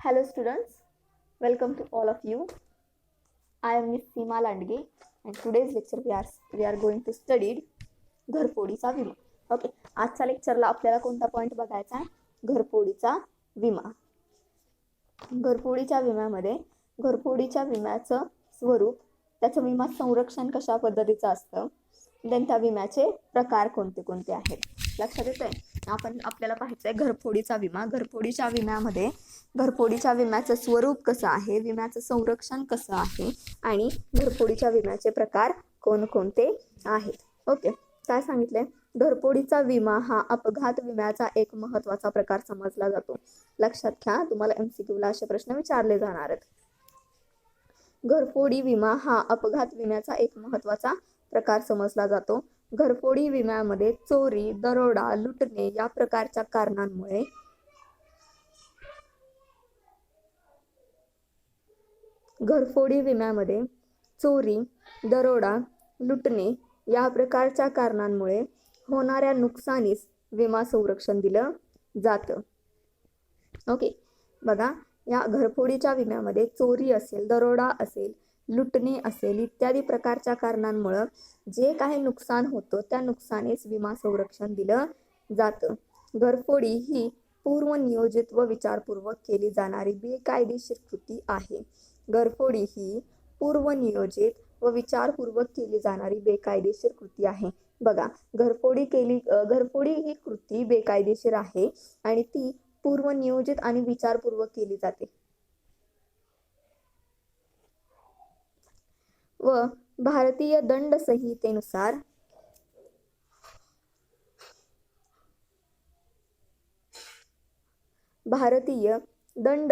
Hello students, welcome to all of you. I am Miss Seema Landge and today's lecture we are going to study घरफोडीचा विमा. Okay, आजच्या लेक्चरला आपल्याला कोणता point बघायचा आहे? घरफोडीचा विमा. घरफोडीच्या विम्याचं स्वरूप, त्याचं विमा संरक्षण कशा पद्धतीचं असतं, देन त्या विम्याचे प्रकार कोणते कोणते आहेत. लक्षात येतंय? आपल्याला पाहायचंय घरफोडीचा विमा. घरफोडीच्या विम्याचं स्वरूप कसं आहे, विम्याचं संरक्षण कसं आहे आणि घरफोडीच्या विम्याचे प्रकार कोणकोणते आहेत. ओके, काय सांगितलंय? घरफोडीचा विमा हा अपघात विम्याचा एक महत्त्वाचा प्रकार समजला जातो. लक्षात घ्या, तुम्हाला MCQ असे प्रश्न विचारले जाणार आहेत. घरफोडी विमा हा अपघात विम्याचा एक महत्त्वाचा प्रकार समजला जातो. घरफोडी विम्यामध्ये चोरी, दरोडा, लुटणे या प्रकारच्या कारणांमुळे घरफोडी विम्यामध्ये चोरी, दरोडा, लुटणे या प्रकारच्या कारणांमुळे होणाऱ्या नुकसानीस विमा संरक्षण दिलं जातं. ओके, बघा, या घरफोडीच्या विम्यामध्ये चोरी असेल, दरोडा असेल, लुटणे असेल इत्यादी प्रकारच्या कारणांमुळे जे काही नुकसान होतं त्या नुकसानीस विमा संरक्षण दिलं जातं. घरफोडी ही पूर्वनियोजित व विचारपूर्वक केली जाणारी बेकायदेशीर कृती आहे. घरफोडी ही पूर्वनियोजित व विचारपूर्वक केली जाणारी बेकायदेशीर कृती आहे. बघा, घरफोडी ही कृती बेकायदेशीर आहे आणि ती पूर्वनियोजित आणि विचारपूर्वक केली जाते व भारतीय दंड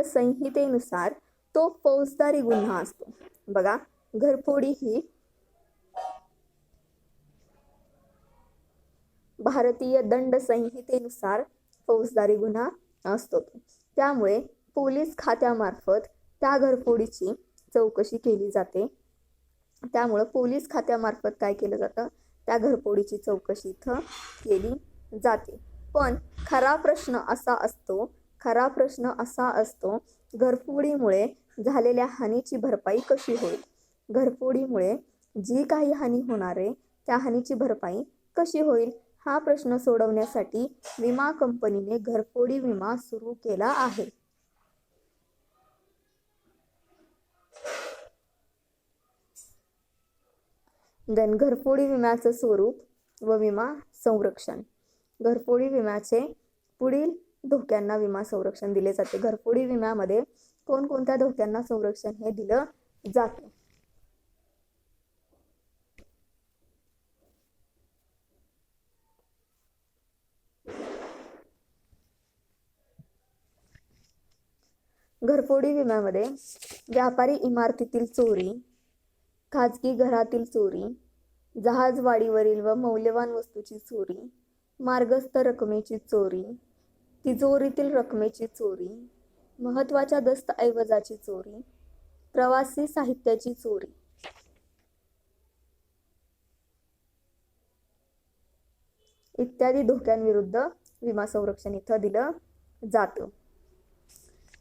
संहितेनुसार तो फौजदारी गुन्हा असतो. बघा, घरफोडी ही भारतीय दंड संहितेनुसार फौजदारी गुन्हा असतो. त्यामुळे पोलीस खात्यामार्फत त्या घरफोडीची चौकशी केली जाते. त्यामुळे पोलीस खात्यामार्फत काय केलं जातं? त्या घरफोडीची चौकशी इथं केली जाते. पण खरा प्रश्न असा असतो घरफोडीमुळे झालेल्या हानीची भरपाई कशी होईल? घरफोडीमुळे जी काही हानी होणार आहे त्या हानीची भरपाई कशी होईल हा प्रश्न सोडवण्यासाठी विमा कंपनीने घरफोडी विमा सुरू केला आहे. देन घरफोडी विम्याचं स्वरूप व विमा संरक्षण. घरफोडी विम्याचे पुढील धोक्यांना विमा संरक्षण दिले जाते. घरफोडी विम्यामध्ये कोणकोणत्या धोक्यांना संरक्षण हे दिलं जाते? घरफोडी विम्यामध्ये व्यापारी इमारतीतील चोरी, खाजगी घरातील चोरी, जहाजवाडीवरील व मौल्यवान वस्तूची चोरी, मार्गस्थ रकमेची चोरी, तिजोरीतील रकमेची चोरी, महत्त्वाच्या दस्तऐवजाची चोरी, प्रवासी साहित्याची चोरी इत्यादी धोक्यांविरुद्ध विमा संरक्षण इथं दिलं जातं.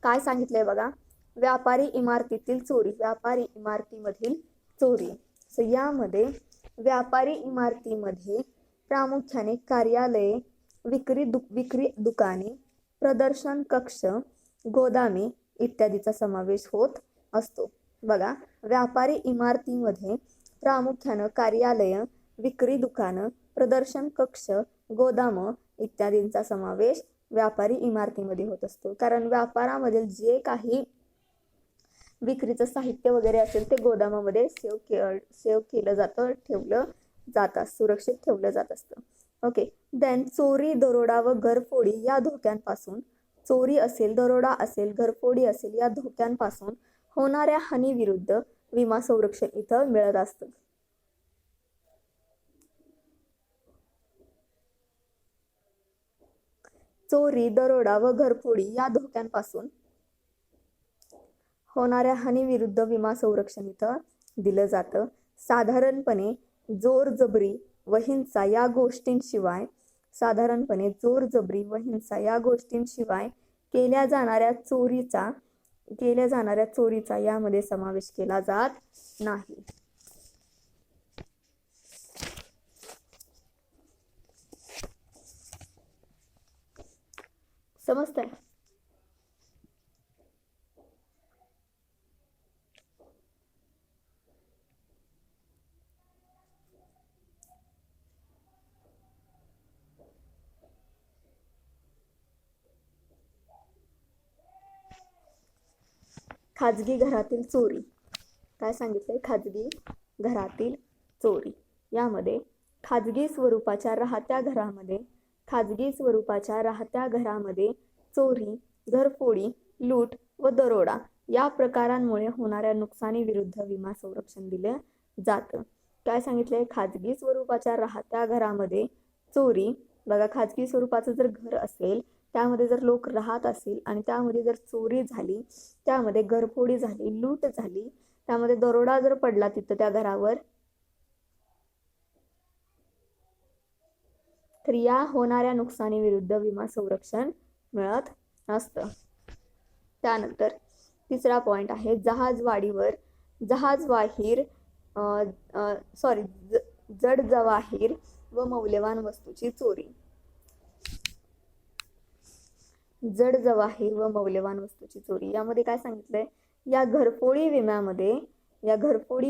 काय सांगितलंय बघा? व्यापारी इमारतीतील चोरी, व्यापारी इमारतीमधील चोरी. सो यामध्ये व्यापारी इमारतीमध्ये प्रामुख्याने कार्यालये, विक्री दुकाने, प्रदर्शन कक्ष, गोदामे इत्यादीचा समावेश होत असतो. बघा, व्यापारी इमारतीमध्ये प्रामुख्याने कार्यालय, विक्री दुकानं, प्रदर्शन कक्ष, गोदाम इत्यादींचा समावेश व्यापारी इमारतीमध्ये होत असतो. कारण व्यापारामधील जे काही विक्रीचं साहित्य वगैरे असेल ते गोदामामध्ये सेव केलं जातं, ठेवलं जातं, सुरक्षित ठेवलं जात असतं. ओके, देन चोरी, दरोडा व घरफोडी या धोक्यांपासून, चोरी असेल, दरोडा असेल, घरफोडी असेल या धोक्यांपासून होणाऱ्या हानीविरुद्ध विमा संरक्षण इथं मिळत असतं. चोरी, दरोडा व घरफोडी या धोक्यांपासून होणाऱ्या हानीविरुद्ध विमा संरक्षण इथं दिलं जातं. साधारणपणे जोर जबरी व हिंसा या गोष्टींशिवाय केल्या जाणाऱ्या चोरीचा केल्या जाणाऱ्या चोरीचा यामध्ये समावेश केला जात नाही. समजतंय? खाजगी घरातील चोरी. काय सांगितलंय? खाजगी घरातील चोरी यामध्ये खाजगी स्वरूपाच्या राहत्या घरामध्ये चोरी, घरफोडी, लूट व दरोडा या प्रकारांमुळे होणाऱ्या नुकसानीविरुद्ध विमा संरक्षण दिलं जातं. काय सांगितलंय? खाजगी स्वरूपाच्या राहत्या घरामध्ये चोरी. बघा, खाजगी स्वरूपाचं जर घर असेल, त्यामध्ये जर लोक राहत असतील आणि त्यामध्ये जर चोरी झाली, त्यामध्ये घरफोडी झाली, लूट झाली, त्यामध्ये दरोडा जर पडला तिथं त्या घरावर, तर या होणाऱ्या नुकसानीविरुद्ध विमा संरक्षण मिळत असतं. त्यानंतर तिसरा पॉइंट आहे जड जवाहीर व मौल्यवान वस्तूची चोरी. जड जवाहीर व मौल्यवान वस्तूची चोरी यामध्ये काय सांगितलंय? या घरफोडी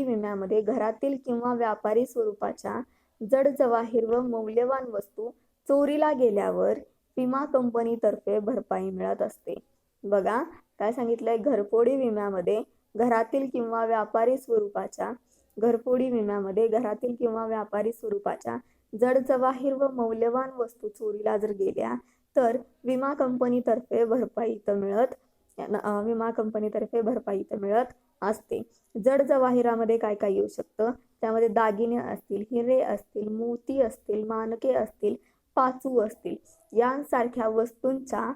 विम्यामध्ये घरातील किंवा व्यापारी स्वरूपाच्या जड जवाहीर व मौल्यवान वस्तू चोरीला गेल्यावर विमा कंपनीतर्फे भरपाई मिळत असते. बघा, काय सांगितलंय? घरफोडी विम्यामध्ये घरातील किंवा व्यापारी स्वरूपाच्या जड जवाहीर व मौल्यवान वस्तू चोरीला जर गेल्या तर विमा कंपनीतर्फे भरपाई मिळत असते. जड जवाहिरामध्ये काय काय येऊ शकतं? त्यामध्ये दागिने असतील, हिरे असतील, मोती असतील, मानके असतील, पाचू असतील, यांसारख्या वस्तूंचा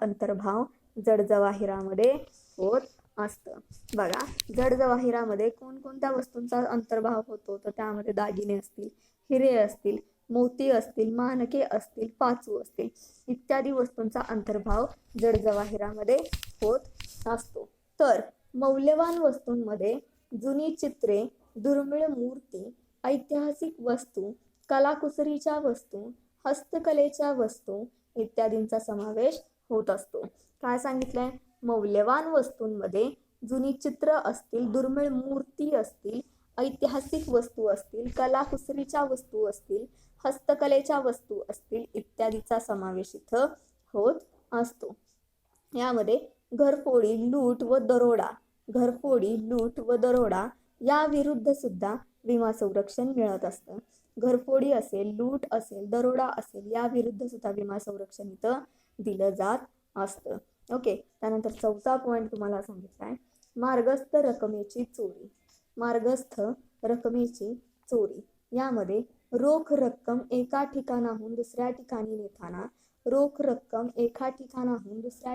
अंतर्भाव जड जवाहिरामध्ये होत असतं. बघा, जड जवाहिरामध्ये कोणकोणत्या वस्तूंचा अंतर्भाव होतो? तर त्यामध्ये दागिने असतील, हिरे असतील, मोती असतील, मानके असतील, पाचू असतील, इत्यादी वस्तूंचा अंतर्भाव जड जवाहिरामध्ये होत असतो. तर मौल्यवान वस्तूंमध्ये जुनी चित्रे, दुर्मिळ मूर्ती, ऐतिहासिक वस्तू, कलाकुसरीच्या वस्तू, हस्तकलेच्या वस्तू इत्यादींचा समावेश होत असतो. काय सांगितलंय? मौल्यवान वस्तूंमध्ये जुनी चित्र असतील, दुर्मिळ मूर्ती असतील, ऐतिहासिक वस्तू असतील, कलाकुसरीच्या वस्तू असतील, हस्तकलेच्या वस्तू असतील इत्यादीचा समावेश इथं होत असतो. यामध्ये घरफोडी, लूट व दरोडा या विरुद्ध सुद्धा विमा संरक्षण मिळत असतं. घरफोडी असेल, लूट असेल, दरोडा असेल, या विरुद्ध सुद्धा विमा संरक्षण इथं दिलं जात असतं. ओके. त्यानंतर चौथा पॉइंट तुम्हाला सांगितलाय, मार्गस्थ रकमेची चोरी. यामध्ये रोख रक्कम एका ठिकाणाहून दुसऱ्या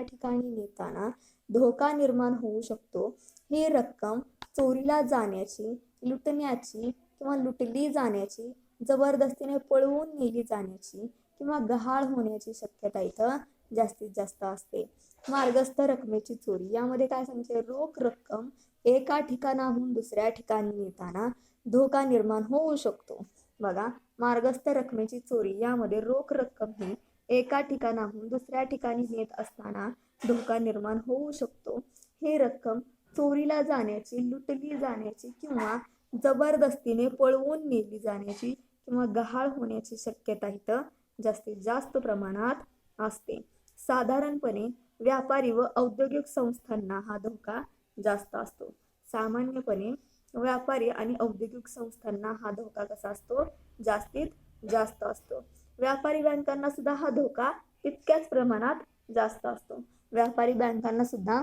ठिकाणी नेताना धोका निर्माण होऊ शकतो. ही रक्कम चोरीला जाण्याची, लुटण्याची किंवा लुटली जाण्याची, जबरदस्तीने पळवून नेली जाण्याची किंवा गहाळ होण्याची शक्यता इथं जास्तीत जास्त असते. मार्गस्थ रकमेची चोरी यामध्ये काय सांगितले? रोख रक्कम एका ठिकाणाहून दुसऱ्या ठिकाणी नेताना धोका निर्माण होऊ शकतो. बघा, मार्गस्थ रकमेची चोरी यामध्ये रोख रक्कम ही एका ठिकाणाहून दुसऱ्या ठिकाणी नेत असताना धोका निर्माण होऊ शकतो. ही रक्कम चोरीला जाण्याची, लुटली जाण्याची किंवा जबरदस्तीने पळवून नेली जाण्याची किंवा गहाळ होण्याची शक्यता इथं जास्तीत जास्त प्रमाणात असते. साधारणपणे व्यापारी व औद्योगिक संस्थांना हा धोका जास्त असतो. सामान्यपणे व्यापारी आणि औद्योगिक संस्थांना हा धोका कसा असतो? जास्तीत जास्त असतो. व्यापारी बँकांना सुद्धा हा धोका तितक्याच प्रमाणात जास्त असतो. व्यापारी बँकांना सुद्धा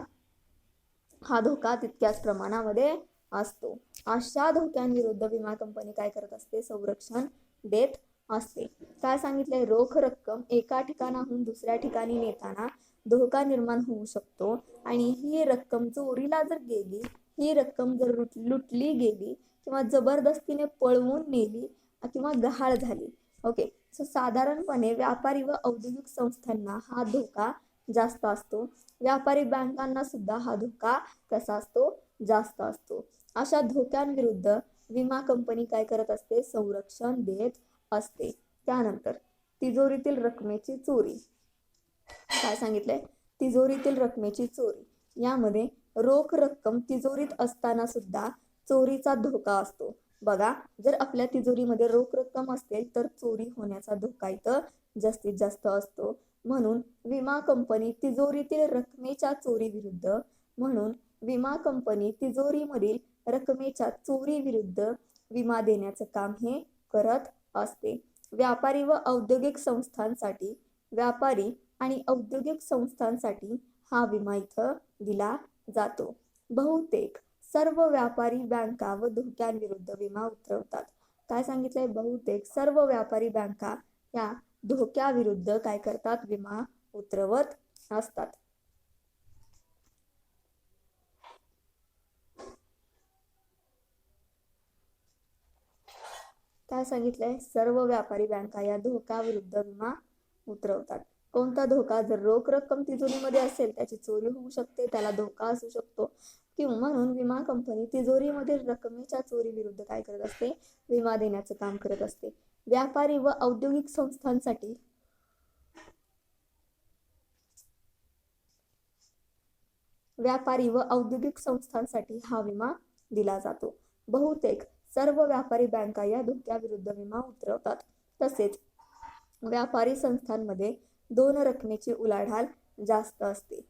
हा धोका तितक्याच प्रमाणामध्ये असतो. अशा धोक्यांविरुद्ध विमा कंपनी काय करत असते? संरक्षण देत असते. काय सांगितलंय? रोख रक्कम एका ठिकाणाहून दुसऱ्या ठिकाणी नेताना धोका निर्माण होऊ शकतो आणि ही रक्कम चोरीला जर गेली, ही रक्कम जर लुटली गेली किंवा जबरदस्तीने पळवून नेली किंवा गहाळ झाली. ओके. सो साधारणपणे व्यापारी व औद्योगिक संस्थांना हा धोका जास्त असतो. व्यापारी बँकांना सुद्धा हा धोका कसा असतो, जास्त असतो. अशा धोक्यांविरुद्ध विमा कंपनी काय करत असते, संरक्षण देत असते. त्यानंतर तिजोरीतील रकमेची चोरी. काय सांगितलंय, तिजोरीतील रकमेची चोरी. यामध्ये रोख रक्कम तिजोरीत असताना सुद्धा चोरीचा धोका असतो. बघा, जर आपल्या तिजोरीमध्ये रोख रक्कम असेल तर चोरी होण्याचा धोका इथं जास्तीत जास्त असतो. म्हणून विमा कंपनी तिजोरीतील रकमेच्या चोरीविरुद्ध विमा कंपनी तिजोरीमधील रकमेच्या चोरीविरुद्ध विमा देण्याचं काम हे करत असते. व्यापारी आणि औद्योगिक संस्थांसाठी हा विमा इथं दिला जातो. बहुतेक सर्व व्यापारी बँका व धोक्यांविरुद्ध विमा उतरवतात. काय सांगितलंय, बहुतेक सर्व व्यापारी बँका या धोक्याविरुद्ध काय करतात, विमा उतरवत असतात. काय सांगितलंय, सर्व व्यापारी बँका या धोक्याविरुद्ध विमा उतरवतात. कोणता धोका, जर रोख रक्कम तिजोरीमध्ये असेल त्याची चोरी होऊ शकते, त्याला धोका असू शकतो. किंवा म्हणून विमा कंपनी तिजोरीमधील रकमेच्या चोरीविरुद्ध काय करत असते, विमा देण्याचं काम करत असते. व्यापारी व औद्योगिक संस्थांसाठी हा विमा दिला जातो. बहुतेक सर्व व्यापारी बँका या धोक्याविरुद्ध विमा उतरवतात. तसेच व्यापारी संस्थांमध्ये दोन रकमेची उलाढाल जास्त असते.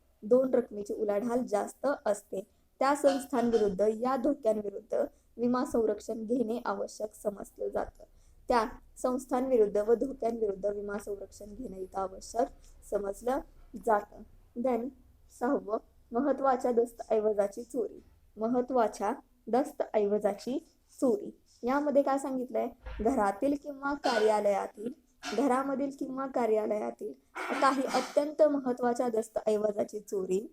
त्या संस्थांविरुद्ध या धोक्यांविरुद्ध विमा संरक्षण घेणे आवश्यक समजलं जातं. त्या संस्थांविरुद्ध व धोक्यांविरुद्ध विमा संरक्षण घेणे इथं आवश्यक समजलं जातं. देन 6, महत्वाच्या दस्तऐवजाची चोरी. यामध्ये काय सांगितलंय, घरामधील किंवा कार्यालयातील काही अत्यंत महत्वाच्या दस्तऐवजाची चोरी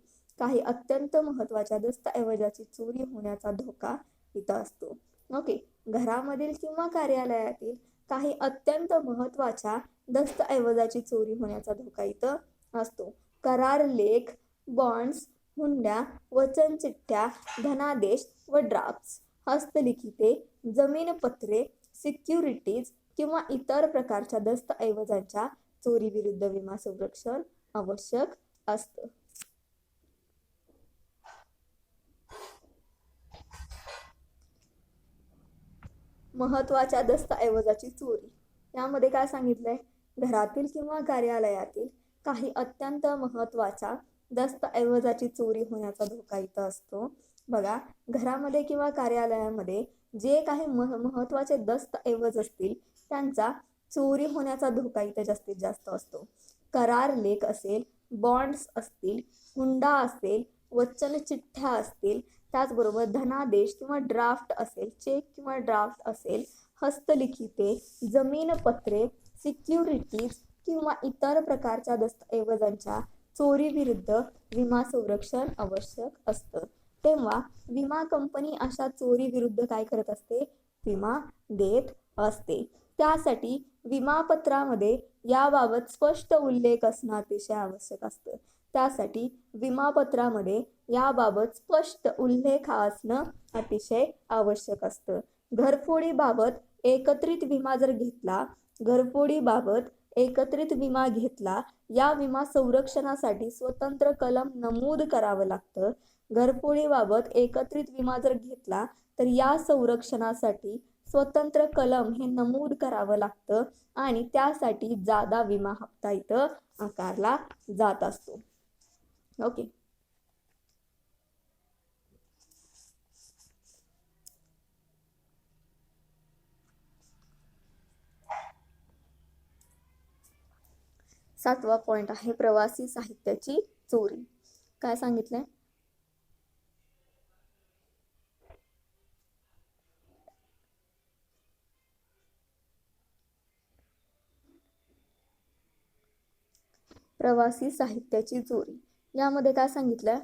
होण्याचा धोका इथं असतो. ओके, घरामधील किंवा कार्यालयातील काही अत्यंत महत्वाच्या दस्तऐवजाची चोरी होण्याचा धोका इथं असतो. करार लेख, बॉन्ड्स, हुंड्या, वचनचिठ्ठ्या, धनादेश व ड्राफ्ट्स, हस्तलिखिते, जमीनपत्रे, सिक्युरिटीज किंवा इतर प्रकारच्या दस्तऐवजांच्या चोरीविरुद्ध विमा संरक्षण आवश्यक असतं. महत्वाच्या दस्तऐवजाची चोरी. यामध्ये काय सांगितलंय, घरातील किंवा कार्यालयातील काही अत्यंत महत्वाच्या दस्तऐवजाची चोरी होण्याचा धोका इथं असतो. बघा, घरामध्ये किंवा कार्यालयामध्ये जे काही महत्वाचे दस्तऐवज असतील त्यांचा चोरी होण्याचा धोका इथं जास्तीत जास्त असतो. करार लेख असेल, बॉन्ड्स असतील, हुंडा असेल, वचनचिठ्ठ्या असतील, त्याचबरोबर धनादेश किंवा ड्राफ्ट असेल, चेक किंवा ड्राफ्ट असेल, हस्तलिखिते, जमीनपत्रे, सिक्युरिटीज किंवा इतर प्रकारच्या दस्तऐवजांच्या चोरीविरुद्ध विमा संरक्षण आवश्यक असतं. तेव्हा विमा कंपनी अशा चोरीविरुद्ध काय करत असते, विमा देत असते. त्यासाठी विमापत्रामध्ये याबाबत स्पष्ट उल्लेख असणं अतिशय आवश्यक असतं. त्यासाठी विमापत्रामध्ये याबाबत स्पष्ट उल्लेख असणं अतिशय आवश्यक असतं. घरफोडीबाबत एकत्रित विमा घेतला, या विमा संरक्षणासाठी स्वतंत्र कलम नमूद करावं लागतं. घरफोडीबाबत एकत्रित विमा जर घेतला तर या संरक्षणासाठी स्वतंत्र कलम हे नमूद करावं लागतं आणि त्यासाठी जादा विमा हप्ता इथं आकारला जात असतो. ओके, सातवा पॉइंट आहे प्रवासी साहित्याची चोरी. काय सांगितलंय, प्रवासी साहित्याची चोरी. यामध्ये काय सांगितलंय,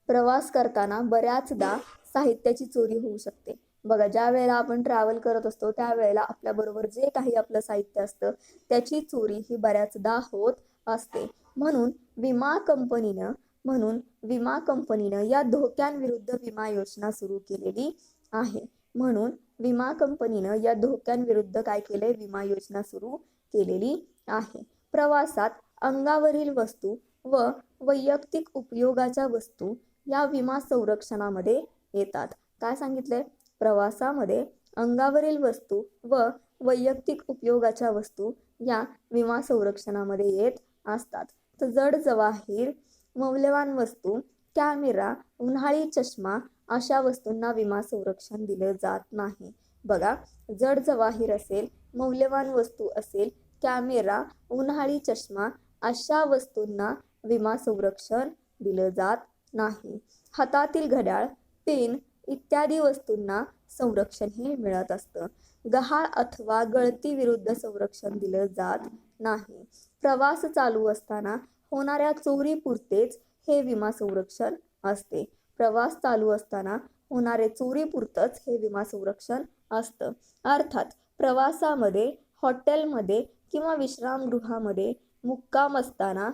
प्रवास करताना बऱ्याचदा साहित्याची चोरी होऊ शकते. बघा, ज्या वेळेला आपण ट्रॅव्हल करत असतो त्यावेळेला आपल्याबरोबर जे काही आपलं साहित्य असतं त्याची चोरी ही बऱ्याचदा होत असते. म्हणून विमा कंपनीनं या धोक्यांविरुद्ध विमा योजना सुरू केलेली आहे. म्हणून विमा कंपनीनं या धोक्यांविरुद्ध काय केलंय? विमा योजना सुरू केलेली आहे. प्रवासात अंगावरील वस्तू व वैयक्तिक उपयोगाच्या वस्तू या विमा संरक्षणामध्ये येतात. काय सांगितलंय? प्रवासामध्ये अंगावरील वस्तू व वैयक्तिक उपयोगाच्या वस्तू या विमा संरक्षणामध्ये येत असतात. तर जड जवाहीर, मौल्यवान वस्तू, कॅमेरा, उन्हाळी चष्मा अशा वस्तूंना विमा संरक्षण दिलं जात नाही. बघा, जड जवाहीर असेल, मौल्यवान वस्तू असेल, कॅमेरा, उन्हाळी चष्मा अशा वस्तूंना विमा संरक्षण दिलं जात नाही. हातातील घड्याळ, पेन इत्यादी वस्तूंना संरक्षण हे मिळत असतं. गहाळ अथवा गळती विरुद्ध संरक्षण दिलं जात नाही. प्रवास चालू असताना होणाऱ्या चोरीपुरतेच हे विमा संरक्षण असते. प्रवास चालू असताना होणारे चोरीपुरतंच हे विमा संरक्षण असतं. अर्थात प्रवासामध्ये, हॉटेलमध्ये किंवा विश्रामगृहामध्ये मुक्काम असताना,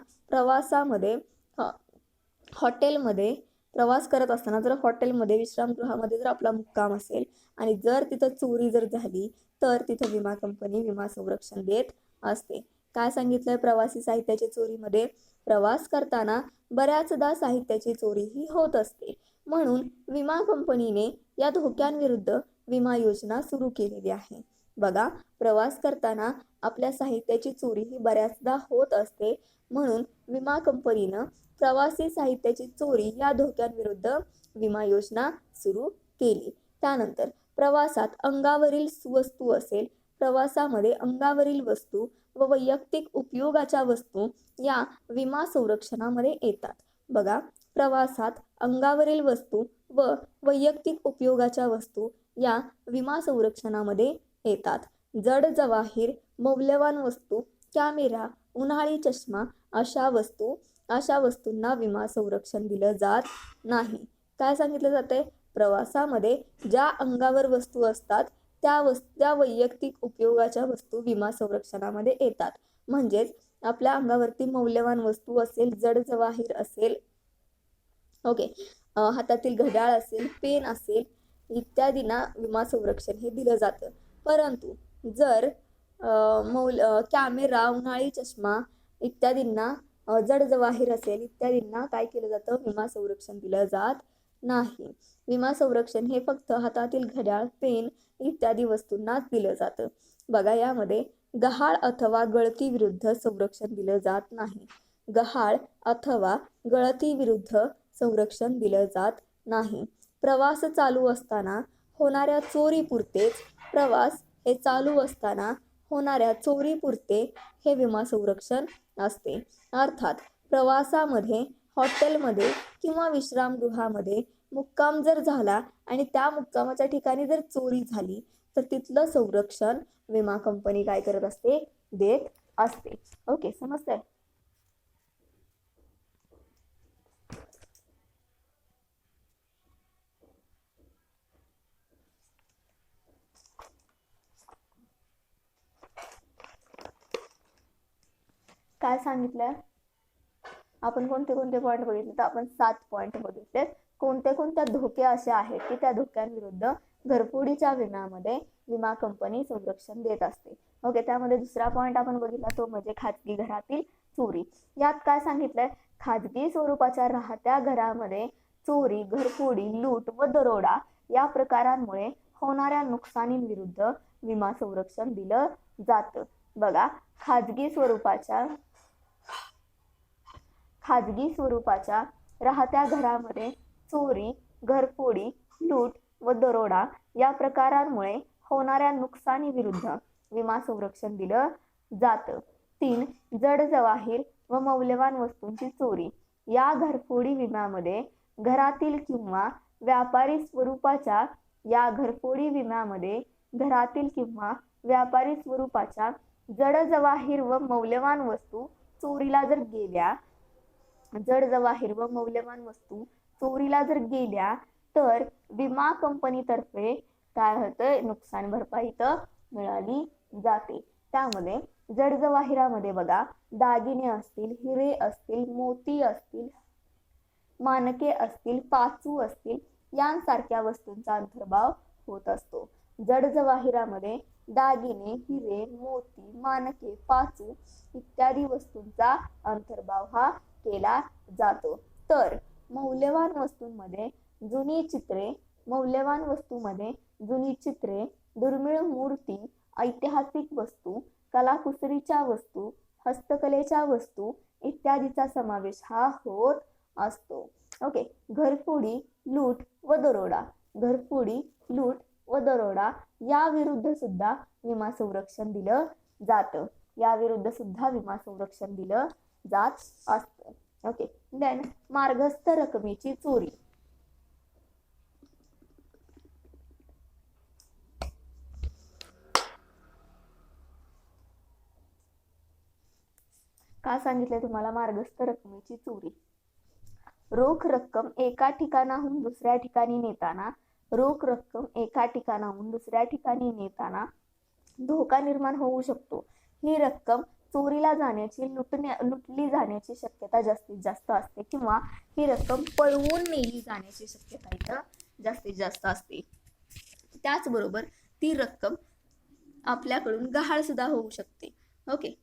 हॉटेलमध्ये प्रवास करत असताना जर हॉटेलमध्ये, विश्रामगृहामध्ये जर आपला मुक्काम असेल आणि जर तिथं चोरी जर झाली तर तिथं विमा कंपनी विमा संरक्षण देत असते. काय सांगितलंय? प्रवासी साहित्याची चोरीमध्ये प्रवास करताना बऱ्याचदा साहित्याची चोरी ही होत असते. म्हणून विमा कंपनीने या धोक्यांविरुद्ध विमा योजना सुरू केलेली आहे. बघा, प्रवास करताना आपल्या साहित्याची चोरी ही बऱ्याचदा होत असते. म्हणून विमा कंपनीनं प्रवासी साहित्याची चोरी या धोक्यांविरुद्ध विमा योजना सुरू केली. त्यानंतर प्रवासात अंगावरील वस्तू असेल, प्रवासामध्ये अंगावरील वस्तू व वैयक्तिक उपयोगाच्या वस्तू या विमा संरक्षणामध्ये येतात. बघा, प्रवासात अंगावरील वस्तू व वैयक्तिक उपयोगाच्या वस्तू या विमा संरक्षणामध्ये येतात. जड जवाहीर, मौल्यवान वस्तू, कॅमेरा, उन्हाळी चष्मा अशा वस्तूंना विमा संरक्षण दिलं जात नाही. काय सांगितलं जातंय? प्रवासामध्ये ज्या अंगावर वस्तू असतात त्या वैयक्तिक उपयोगाच्या वस्तू विमा संरक्षणामध्ये येतात. म्हणजेच आपल्या अंगावरती मौल्यवान वस्तू असेल, जड जवाहीर असेल, ओके, हातातील घड्याळ असेल, पेन असेल इत्यादींना विमा संरक्षण हे दिलं जातं. परंतु जर कॅमेरा, उन्हाळी चष्मा इत्यादींना, जड जवाहीर असेल इत्यादींना काय केलं जातं? विमा संरक्षण दिलं जात नाही. विमा संरक्षण हे फक्त हातातील घड्याळ, पेन इत्यादी वस्तूंनाच दिलं जातं. बघा, यामध्ये गहाळ अथवा गळती विरुद्ध संरक्षण दिलं जात नाही. गहाळ अथवा गळती विरुद्ध संरक्षण दिलं जात नाही. प्रवास चालू असताना होणाऱ्या चोरीपुरतेच, प्रवास हे चालू असताना होणाऱ्या चोरीपुरते हे विमा संरक्षण असते. अर्थात प्रवासामध्ये, हॉटेलमध्ये किंवा विश्रामगृहामध्ये मुक्काम जर झाला आणि त्या मुक्कामाच्या ठिकाणी जर चोरी झाली तर तिथलं संरक्षण विमा कंपनी काय करत असते? देत असते. ओके, समजतंय? काय सांगितलंय? आपण कोणते कोणते पॉईंट बघितले? तर आपण 7 पॉईंट बघितले. कोणत्या धोके असे आहेत की त्या धोक्यांविरुद्ध घरफोडीच्या विम्यामध्ये विमा कंपनी संरक्षण देत असते. ओके, त्यामध्ये दुसरा पॉईंट आपण बघितला तो म्हणजे खाजगी घरातील चोरी. यात काय सांगितलंय? खाजगी स्वरूपाच्या राहत्या घरामध्ये चोरी, घरफोडी, लूट व दरोडा या प्रकारांमुळे होणाऱ्या नुकसानींविरुद्ध विमा संरक्षण दिलं जातं. बघा, खाजगी स्वरूपाच्या राहत्या घरामध्ये चोरी, घरफोडी, लूट व दरोडा या प्रकारांमुळे होणाऱ्या नुकसानीविरुद्ध विमा संरक्षण दिलं जातं. 3. जड जवाहीर व मौल्यवान वस्तूंची चोरी. या घरफोडी विम्यामध्ये घरातील किंवा व्यापारी स्वरूपाच्या जड जवाहीर व मौल्यवान वस्तू चोरीला जर गेल्या तर विमा कंपनीतर्फे काय होतंय, नुकसान भरपाई इथं मिळाली जाते. त्यामध्ये जडजवाहिरामध्ये बघा, दागिने असतील, हिरे असतील, मोती असतील, मानके असतील, पाचू असतील, यांसारख्या वस्तूंचा अंतर्भाव होत असतो. जडजवाहिरामध्ये दागिने, हिरे, मोती, मानके, पाचू इत्यादी वस्तूंचा अंतर्भाव हा केला जातो. तर मौल्यवान वस्तूंमध्ये जुनी चित्रे, मौल्यवान वस्तूमध्ये जुनी चित्रे, दुर्मिळ मूर्ती, ऐतिहासिक वस्तू, कलाकुसरीच्या वस्तू, हस्तकलेच्या वस्तू इत्यादीचा समावेश हा होत असतो. ओके, घरफोडी, लूट व दरोडा, घरफोडी, लूट व दरोडा या विरुद्ध सुद्धा विमा संरक्षण दिलं जातं. या विरुद्ध सुद्धा विमा संरक्षण दिलं जात असतं. ओके, देन मार्गस्थ रकमेची चोरी. का सांगितलंय तुम्हाला मार्गस्थ रकमेची चोरी? रोख रक्कम एका ठिकाणाहून दुसऱ्या ठिकाणी नेताना, रोख रक्कम एका ठिकाणाहून दुसऱ्या ठिकाणी नेताना धोका निर्माण होऊ शकतो. ही रक्कम चोरीला जाण्याची, लुटली जाण्याची शक्यता जास्तीत जास्त असते, किंवा ही रक्कम पळवून नेली जाण्याची शक्यता इथं जास्तीत जास्त असते. त्याचबरोबर ती रक्कम आपल्याकडून गहाळ सुद्धा होऊ शकते. ओके,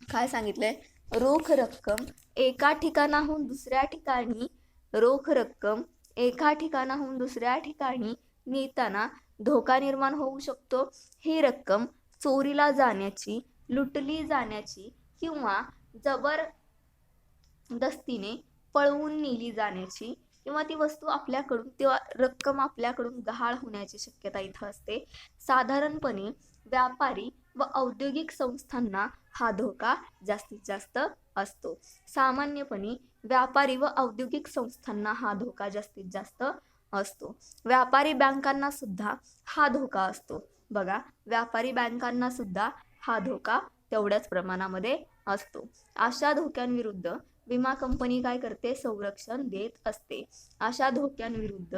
काय सांगितलंय? रोख रक्कम एका ठिकाणाहून दुसऱ्या ठिकाणी, रोख रक्कम एका ठिकाणाहून दुसऱ्या ठिकाणी नेताना धोका निर्माण होऊ शकतो. ही रक्कम चोरीला जाण्याची, लुटली जाण्याची किंवा जबरदस्तीने पळवून नेली जाण्याची, किंवा ती वस्तू आपल्याकडून, ती रक्कम आपल्याकडून गहाळ होण्याची शक्यता इथं असते. साधारणपणे व्यापारी व औद्योगिक संस्थांना हा धोका जास्तीत जास्त असतो. सामान्यपणे व्यापारी व औद्योगिक संस्थांना हा धोका जास्तीत जास्त असतो. व्यापारी बँकांना सुद्धा हा धोका असतो. बघा, व्यापारी बँकांना सुद्धा हा धोका तेवढ्याच प्रमाणामध्ये असतो. अशा धोक्यांविरुद्ध विमा कंपनी काय करते? संरक्षण देत असते. अशा धोक्यांविरुद्ध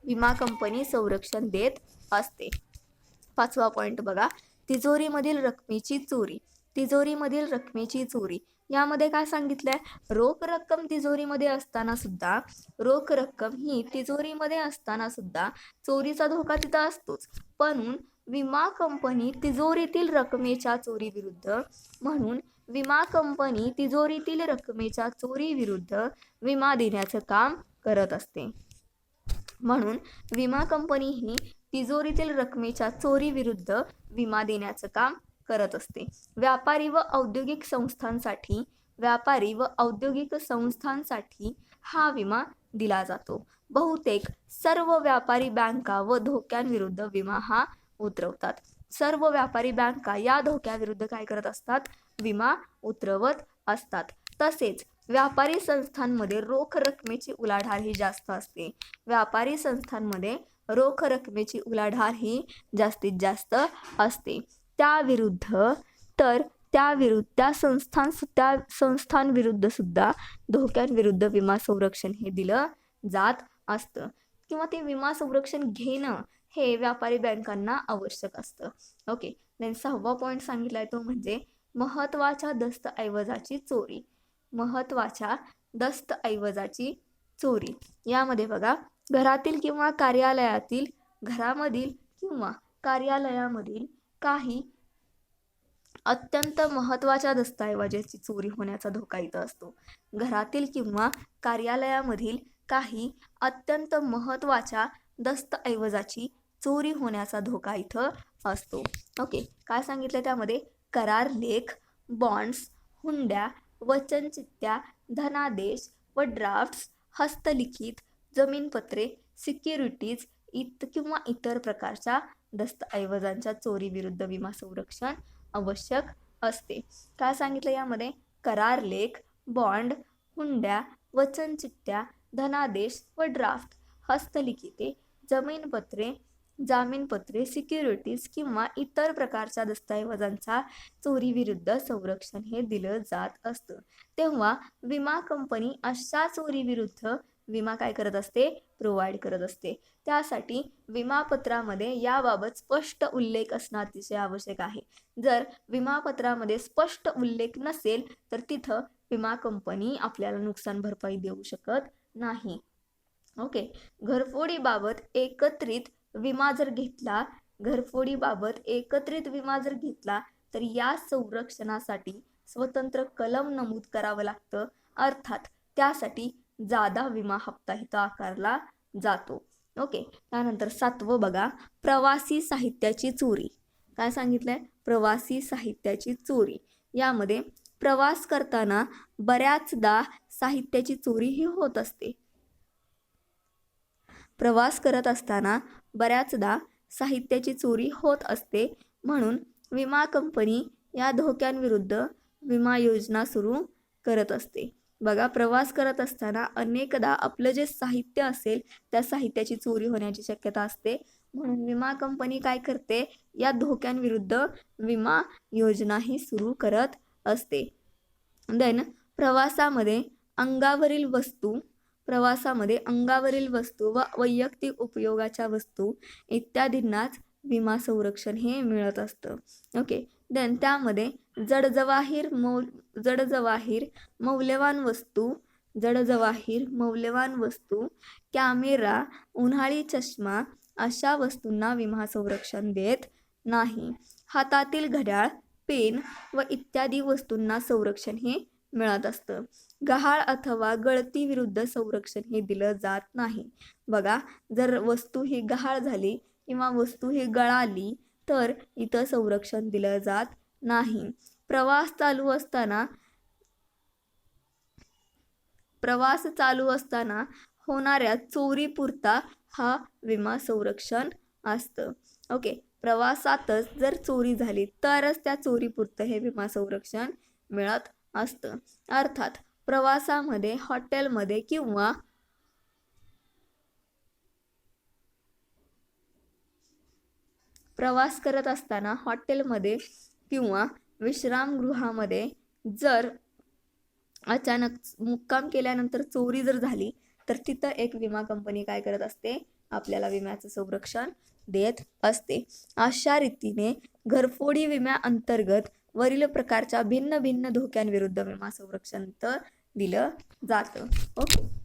विमा कंपनी संरक्षण देत असते. 5वा पॉइंट बघा, तिजोरीमधील रकमेची चोरी. तिजोरीमधील रकमेची चोरी यामध्ये काय सांगितलंय? रोख रक्कम तिजोरीमध्ये असताना सुद्धा, रोख रक्कम ही तिजोरीमध्ये असताना सुद्धा चोरीचा धोका तिथं असतोच. पण विमा कंपनी तिजोरीतील रकमेच्या चोरी विरुद्ध, म्हणून विमा कंपनी तिजोरीतील रकमेच्या चोरी विरुद्ध विमा देण्याचं काम करत असते. म्हणून विमा कंपनी ही तिजोरीतील रकमेच्या चोरी विरुद्ध विमा देण्याचं काम करत असते. व्यापारी व औद्योगिक संस्थांसाठी, व्यापारी व औद्योगिक संस्थांसाठी हा विमा दिला जातो. बहुतेक सर्व व्यापारी बँका व धोक्यांविरुद्ध विमा हा उतरवतात. सर्व व्यापारी बँका या धोक्याविरुद्ध काय करत असतात? विमा उतरवत असतात. तसेच व्यापारी संस्थांमध्ये रोख रकमेची उलाढाल ही जास्त असते. व्यापारी संस्थांमध्ये रोख रकमेची उलाढाल ही जास्तीत जास्त असते. त्याविरुद्ध त्या संस्थांविरुद्ध सुद्धा धोक्यांविरुद्ध विमा संरक्षण हे दिलं जात असतं, किंवा ते विमा संरक्षण घेणं हे व्यापारी बँकांना आवश्यक असतं. ओके, देन 6वा पॉइंट सांगितलाय तो म्हणजे महत्त्वाच्या दस्तऐवजाची चोरी. महत्त्वाच्या दस्तऐवजाची चोरी यामध्ये बघा, घरातील किंवा कार्यालयातील, घरामधील किंवा कार्यालयामधील काही अत्यंत महत्त्वाच्या दस्तऐवजाची चोरी होण्याचा धोका इथं असतो. घरातील किंवा कार्यालयामधील काही अत्यंत महत्त्वाच्या दस्तऐवजाची चोरी होण्याचा धोका इथं असतो. ओके, काय सांगितलं त्यामध्ये? करार लेख, बॉन्ड्स, हुंड्या, वचनचिठ्ठ्या, धनादेश व ड्राफ्ट्स, हस्तलिखित, जमीनपत्रे, सिक्युरिटीज किंवा इतर प्रकारच्या दस्तऐवजांच्या चोरी विरुद्ध विमा संरक्षण आवश्यक असते. काय सांगितलं यामध्ये? करार लेख, बॉन्ड, हुंड्या, वचनचिठ्ठ्या, धनादेश व ड्राफ्ट, हस्तलिखिते, जामीनपत्रे, सिक्युरिटीज किंवा इतर प्रकारच्या दस्तऐवजांचा चोरी विरुद्ध संरक्षण हे दिलं जात असतं. तेव्हा विमा कंपनी अशा चोरी विरुद्ध विमा काय करत असते, प्रोव्हाइड करत असते. त्यासाठी विमापत्रामध्ये याबाबत स्पष्ट उल्लेख असणं अतिशय आवश्यक आहे. जर विमापत्रामध्ये स्पष्ट उल्लेख नसेल तर तिथं विमा कंपनी आपल्याला नुकसान भरपाई देऊ शकत नाही. ओके, घरफोडीबाबत एकत्रित विमा जर घेतला, घरफोडीबाबत एकत्रित विमा जर घेतला तर या संरक्षणासाठी स्वतंत्र कलम नमूद करावं लागतं. अर्थात त्यासाठी जादा विमा हप्ता इथं आकारला जातो. ओके, त्यानंतर 7वं बघा, प्रवासी साहित्याची चोरी. काय सांगितलंय, प्रवासी साहित्याची चोरी. यामध्ये प्रवास करताना बऱ्याचदा साहित्याची चोरी ही होत असते. प्रवास करत असताना बऱ्याचदा साहित्याची चोरी होत असते. म्हणून विमा कंपनी या धोक्यांविरुद्ध विमा योजना सुरू करत असते. बघा, प्रवास करत असताना अनेकदा आपलं जे साहित्य असेल त्या साहित्याची चोरी होण्याची शक्यता असते. म्हणून विमा कंपनी काय करते, या धोक्यांविरुद्ध विमा योजनाही सुरू करत असते. देन प्रवासामध्ये अंगावरील वस्तू व वैयक्तिक उपयोगाच्या वस्तू इत्यादींनाच विमा संरक्षण हे मिळत असतं. ओके, देन त्यामध्ये जडजवाहीर मौल्यवान वस्तू, कॅमेरा, उन्हाळी चष्मा अशा वस्तूंना विमा संरक्षण देत नाही. हातातील घड्याळ, पेन व इत्यादी वस्तूंना संरक्षण हे मिळत असतं. गहाळ अथवा गळती विरुद्ध संरक्षण हे दिलं जात नाही. बघा, जर वस्तू ही गहाळ झाली किंवा वस्तू ही गळाली तर इथं संरक्षण दिलं जात नाही. प्रवास चालू असताना होणाऱ्या चोरीपुरता हा विमा संरक्षण असतं. ओके, प्रवासातच जर चोरी झाली तरच त्या चोरीपुरतं हे विमा संरक्षण मिळत असतं. अर्थात प्रवासामध्ये हॉटेलमध्ये किंवा प्रवास करत असताना हॉटेलमध्ये किंवा विश्रामगृहामध्ये जर अचानक मुक्काम केल्यानंतर चोरी जर झाली तर तिथं एक विमा कंपनी काय करत असते, आपल्याला विम्याचं संरक्षण देत असते. अशा रीतीने घरफोडी विम्याअंतर्गत वरील प्रकारच्या भिन्न भिन्न धोक्यांविरुद्ध विमा संरक्षण दिलं जातं. Okay,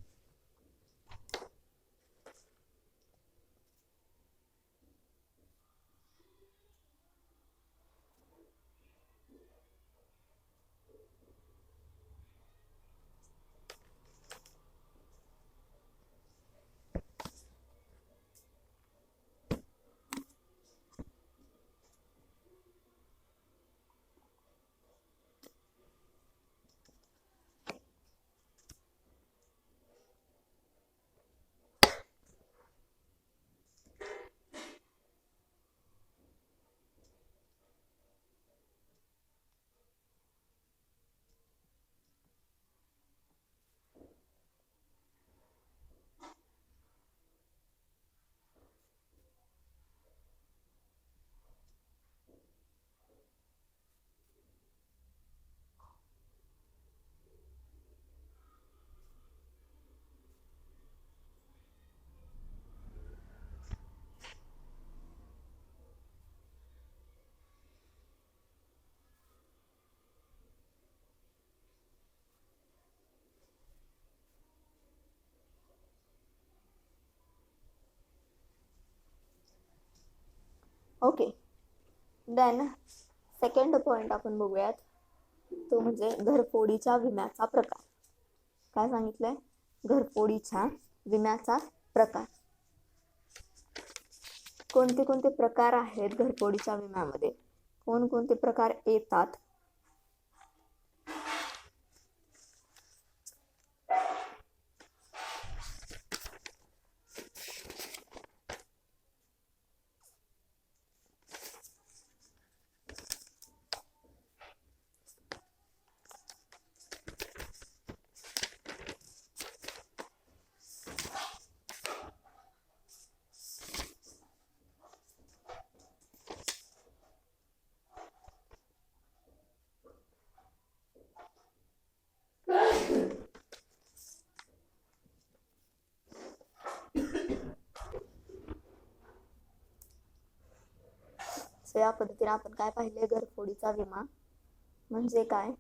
okay, then second point आपण बघूयात, तो म्हणजे घरफोडीच्या विम्याचा प्रकार. काय सांगितलंय, घरफोडीच्या विम्याचा प्रकार. कोणते कोणते प्रकार आहेत घरफोडीच्या विम्यामध्ये, कोणकोणते प्रकार येतात. सो या पद्धतीने आपण काय पाहिले, घरफोडीचा विमा म्हणजे काय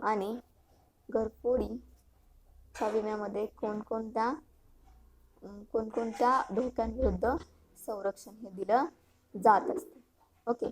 आणि घरफोडीच्या विम्यामध्ये कोणकोणत्या धोक्यांविरुद्ध संरक्षण हे दिलं जात असते. ओके.